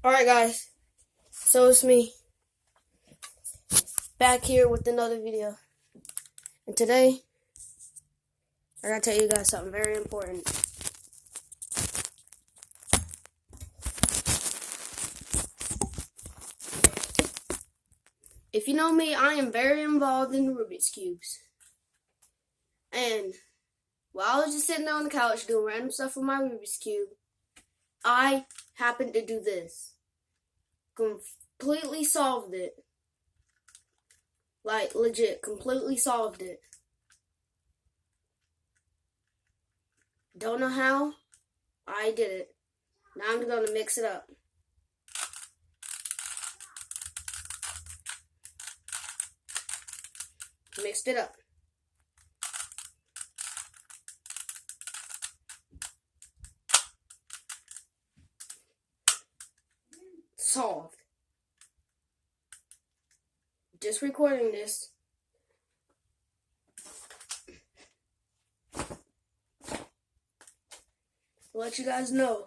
Alright guys, so it's me, back here with another video. And today, I gotta tell you guys something very important. If you know me, I am very involved in Rubik's Cubes. And while I was just sitting there on the couch doing random stuff with my Rubik's Cube, I happened to do this. Completely solved it. Like, legit, completely solved it. Don't know how. I did it. Now I'm going to mix it up. Mixed it up. Solved. Just recording this. Let you guys know.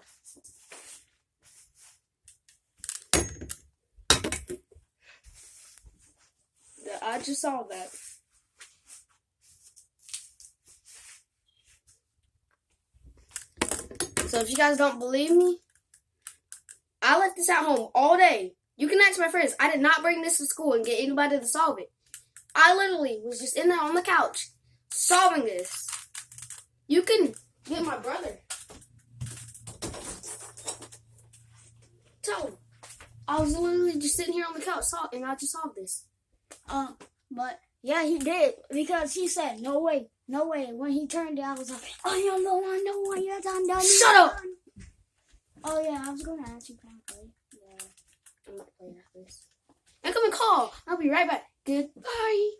That I just solved that. So if you guys don't believe me, I left this at home all day. You can ask my friends. I did not bring this to school and get anybody to solve it. I literally was just in there on the couch solving this. You can get my brother. Tell him. I was literally just sitting here on the couch and I just solved this. But yeah, he did, because he said, no way, no way. When he turned it, I was like, oh, you know, I know what you're done. Shut up! Oh, yeah, I was going to ask you, can I play? Yeah, I'm not playing after this. And come and call. I'll be right back. Goodbye.